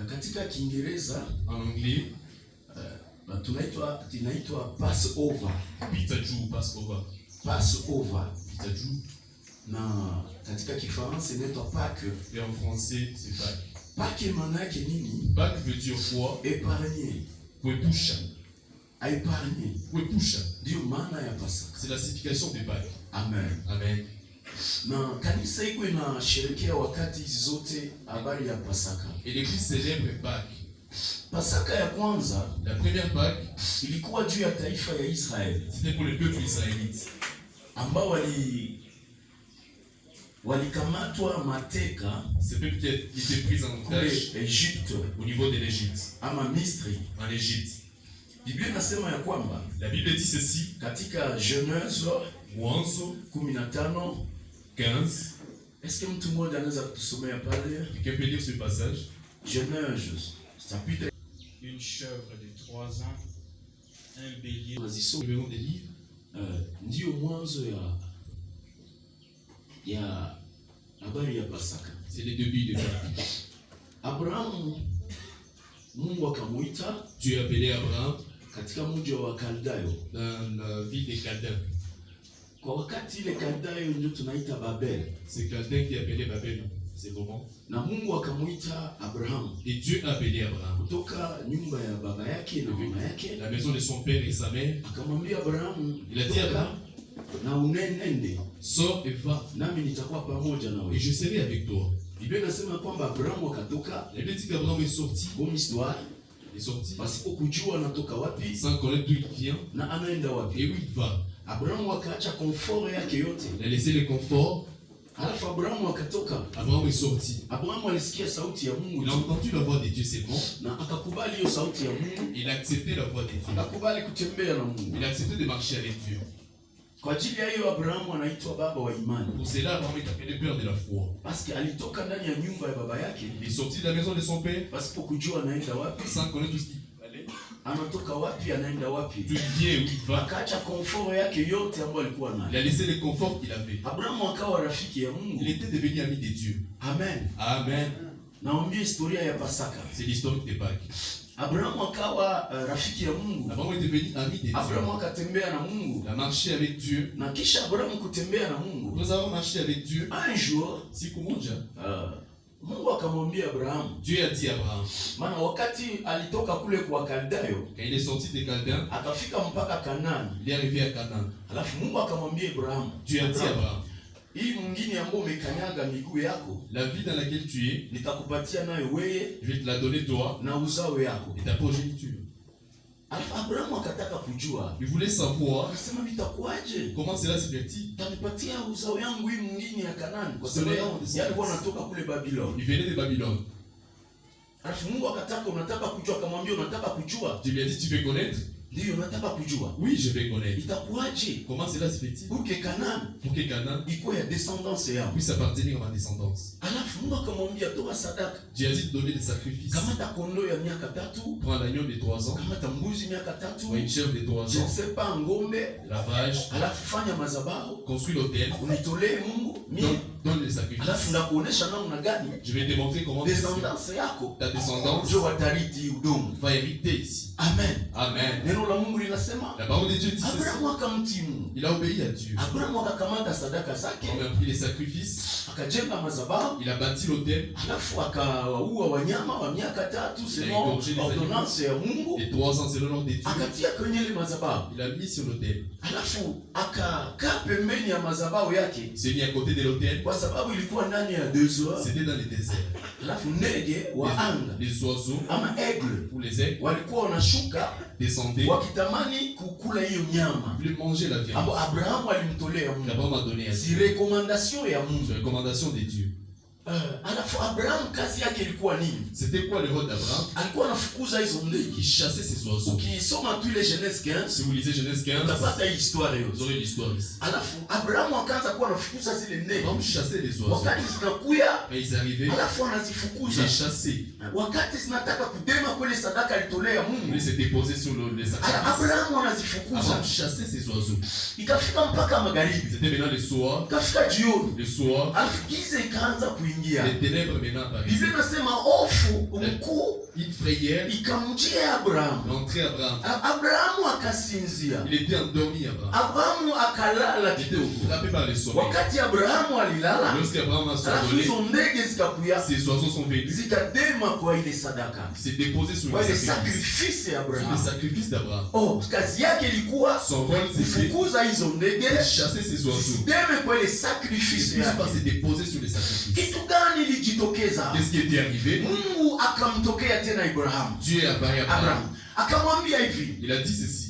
Katika Kiingereza en anglais, tunaitwa Passover. Pitajou, Passover. Passover. Pitajou. Na katika Kifaransa inaitwa Pâques. Et en français, c'est Pâques. Pâques maana yake nini? Pâques veut dire quoi? Épargner. Kuepusha. Épargner. Kuepusha. Ndio maana ya Pasaka. C'est la signification des Pâques. Amen. Amen. Na kanisa iko inasherehekea wakati zote habari ya Pasaka. Et l'église célèbre Pâques. Pasaka ya kwanza, la première Pâques, ilikuwa juu ya taifa ya Israeli. C'était pour le peuple israélite. Ambao walikamatwa mateka, ce peuple qui était pris en otage Égypte, au niveau de l'Égypte, ama Misri, en Égypte. Biblia inasema ya kwamba, la Bible dit ceci, katika Genèse Mwanzo 15. Est-ce que mtu mmoja anaweza kutusomea pale? Quelqu'un peut lire ce passage? Genèse chapitre. Une chèvre de 3 ans, un bélier. Numéro des livres. Ndio mwanzo ya habari ya Pasaka. C'est les début de Pâques. Abraham, Mungu akamuita, Dieu a appelé Abraham katika mji wa Kaldayo, dans la ville des Chaldéens. Kwa wakati ile Kaldayo ndio tunaita Babel. C'est Chaldéen qui a appelé Babel. C'est comment? Na Mungu akamuita Abraham. Et Dieu a appelé Abraham. Kutoka nyumba ya baba yake na mama yake, la maison de son père et sa mère. Akamwambia Abraham, il a dit Abraham, na unenende, sors et va, nami nitakuwa pamoja nawe, et je serai avec toi. Biblia inasema kwamba Abraham akatoka. La Bible dit qu'Abraham est sorti. Bonne histoire. Il est sorti. Pasipo kujua anatoka wapi, sans connaître d'où il vient, na anaenda wapi, et où il va. Abraham akaacha confort yake yote. Il a laissé le confort. Alafu Abraham akatoka. Abraham est sorti. Abraham alisikia sauti ya Mungu. Il a entendu la voix de Dieu, c'est bon. Na akakubali hiyo sauti ya Mungu. Il a accepté la voix de Dieu. Akakubali kutembea na Mungu. Il a accepté de marcher avec Dieu. Kwa ajili ya hiyo Abraham anaitwa baba wa imani. Pour cela, Abraham est appelé père de la foi. Parce que alitoka ndani ya nyumba ya baba yake. Il est sorti de la maison de son père. Pasipo kujua anaenda wapi. Sans connaître tout ce qu'il allait. Anatoka wapi, anaenda wapi. D'où il vient, où il va. Akaacha confort yake yote ambayo alikuwa nayo. Il a laissé le confort qu'il avait. Abraham akawa rafiki ya Mungu. Il était devenu ami de Dieu. Amen. Amen. Naambia historia ya Pasaka. C'est l'histoire des Pâques. Abraham akawa rafiki ya Mungu. Abraham est devenu ami de Dieu. Abraham akatembea na Mungu. Il a marché avec Dieu. Na kisha Abraham kutembea na Mungu. Nous avons marché avec Dieu. Un jour, siku moja, Mungu akamwambia Abraham. Dieu a dit à Abraham. Maana wakati alitoka kule kwa Kaldayo, quand il est sorti de Chaldéens, akafika mpaka Kanani. Il est arrivé à Canaan. Alafu Mungu akamwambia Abraham. Dieu a dit à Abraham. Hii mwingine ambao umekanyaga miguu yako, la vie dans laquelle tu es, nitakupatia nayo wewe, je vais te la donner toi, na uzao yako, et ta progéniture. Alafu Abraham akataka kujua. Il voulait savoir. Akasema vitakuaje? Comment cela se fait-il? Tanipatia uzao yangu hii mwingine ya Kanani, kwa sababu alikuwa anatoka kule Babylone. Il venait de Babylone. Alafu Mungu akataka, unataka kujua, akamwambia unataka kujua. Dieu lui a dit, tu veux connaître? Ndio, nataka kujua. Oui, je vais connaître. Itakuaje? Comment cela se fait-il? Pour que Canaan iko ya descendance yao puisse appartenir à ma descendance. Alafu Mungu akamwambia toa sadaka. Dieu a dit de donner des sacrifices. Kamata kondoo ya miaka 3. Prends l'agneau de 3 ans. Kamata mbuzi miaka 3. Une chèvre de 3 ans. Je ne sais pas, ngombe. La vache. Alafu fanya madhabahu. Construis l'autel. Unitolee Mungu. Donne les sacrifices. Alafu nakuonesha namna gani. Je vais te montrer comment descendance yako. Ta descendance va hériter ici. Amen. Amen. Neno la Mungu linasema. La parole de Dieu dit Abraham akamtii Mungu. Il a obéi à Dieu. Abraham akakamata sadaka zake. Il a pris les sacrifices. Akajenga madhabahu. Il a bâti l'autel. Alafu akaua wanyama wa miaka 3 selon ordonnance ya Mungu. Et 3 ans selon l'ordre de Dieu. Akatia kwenye ile madhabahu. Il a mis sur l'autel. Alafu akakaa pembeni ya madhabahu yake. Il s'est mis à côté de l'autel. Kwa sababu ilikuwa ndani ya désert. C'était dans le désert. Alafu ndege wa anga, les oiseaux ama aigle, ou les aigles, walikuwa wanashuka descendaient wakitamani kukula hiyo nyama. Ils voulaient manger la viande. Abraham alimtolea Mungu. Abraham a donné à Dieu. Si recommandation ya Mungu. C'est recommandation de Dieu. Alafu Abraham kazi yake ilikuwa nini? C'était quoi le rôle d'Abraham? Alikuwa anafukuza hizo ndege. Il chassait ces oiseaux. Ukisoma tu ile Genèse 15, si vous lisez Genèse 15, utapata hii histoire yote. Vous aurez l'histoire ici. Alafu Abraham akaanza kuwa anafukuza zile ndege. Abraham chassait les oiseaux. Wakati zinakuya, et ils arrivaient. Alafu anazifukuza. Il les chassait. Wakati zinataka kudema kweli sadaka alitolea Mungu. Il s'est déposé sur les sacrifices. Abraham anazifukuza. Abraham chassait ces oiseaux. Ikafika mpaka magharibi. C'était maintenant le soir. Ikafika jioni. Le soir. Alafu giza ikaanza kuingia. Les ténèbres maintenant apparaissent. Biblia inasema hofu mkuu une frayeur ikamjia Abrahamu. l'entrée Abraham. Abrahamu akasinzia. Il était endormi, Abraham. Abrahamu akalala Il était kidogo. frappé par le sommeil. Wakati Abrahamu alilala, Lorsqu'Abraham a alafu somnolé, hizo ndege zikakuya ces oiseaux sont venus, zikadema kwa ile sadaka, il s'est déposé sur kwa le ile sacrifice. sacrifice ya Sur le Abrahamu. sacrifice d'Abraham. Oh, kazi yake ilikuwa Son rôle, c'était kufukuza hizo ndege chasser ces oiseaux. zideme kwa ile Il sacrifice ne yake. pas se déposer sur les sacrifices. Kitu gani ilijitokeza? Qu'est-ce qui était arrivé? Mungu akamtokea tena Abrahamu. Dieu est apparu à Abraham. Abraham akamwambia hivi, Il a dit ceci.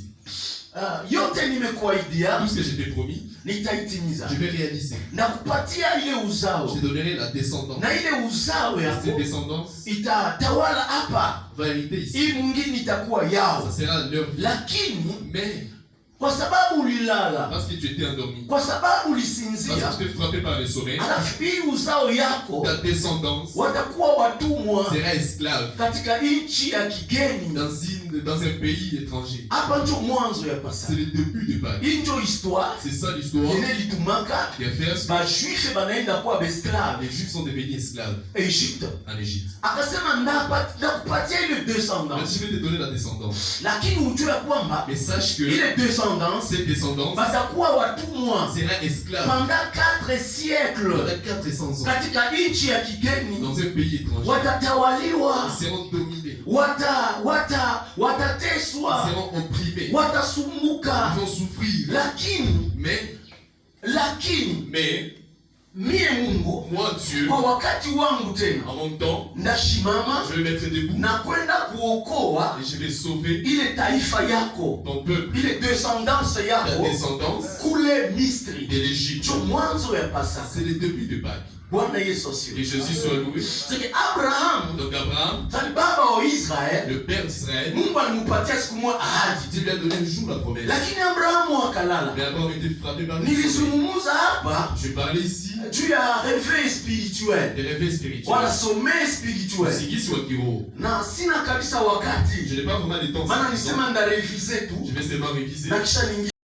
yote nimekuahidia Tout ce que je t'ai promis, nitaitimiza, je vais réaliser. na kupatia ile uzao, Je te donnerai la descendance. na ile uzao Cette yako descendance itatawala hapa, va hériter ici. hii mwingine itakuwa yao. Ça sera leur vie. Lakini Mais kwa sababu ulilala, parce que tu étais endormi, kwa sababu parce ulisinzia, que tu étais frappé par le sommeil, alafu hii uzao yako ta descendance watakuwa watumwa sera esclave katika nchi ya kigeni. dans un pays étranger. Hapa ndio mwanzo ya C'est Pasaka. le début de Pâques. Hii ndio histoire C'est ça l'histoire yenye litumaka qui a fait que bajuife banaenda kuwa besklave les Juifs sont devenus esclaves Egypte. en Égypte. Akasema ndakupatia ile Mais descendance, je vais te donner la descendance. lakini ujue ya kwamba Mais sache que ile descendance cette descendance batakuwa watumwa sera esclave pendant 4 siècles pendant 400 ans katika nchi ya kigeni. dans un pays étranger. Watatawaliwa, Ils seront dominés, watateswa, ils seront opprimés, watasumbuka. ils vont souffrir. Lakini Mais mie Mungu moi, Dieu, kwa wakati wangu tena en mon temps, ndashimama je vais mettre debout na kwenda kuokoa et je vais sauver ile taifa yako, ton peuple, ile descendance la yako descendance kule Misri. de l'Égypte. Ndio mwanzo ya Pasaka. C'est le début de Pâques. Bwana Yesu Et asifiwe. Jésus soit loué. Sasa Abraham Donc Abraham, tani baba wa Israeli, le père d'Israël, Mungu alimpatia siku moja ahadi, Dieu lui a donné un jour la promesse. lakini Abrahamu akalala. Mais Abraham était frappé par le sommeil. Nilizungumza hapa Je parlais ici juu ya réveil spirituel, des réveils spirituels. wala sommeil spirituel, Usingizi wa kiroho. na sina kabisa wakati, Je n'ai pas vraiment le temps. maana nisema ndarevise Je tu vais seulement réviser. na kisha ningi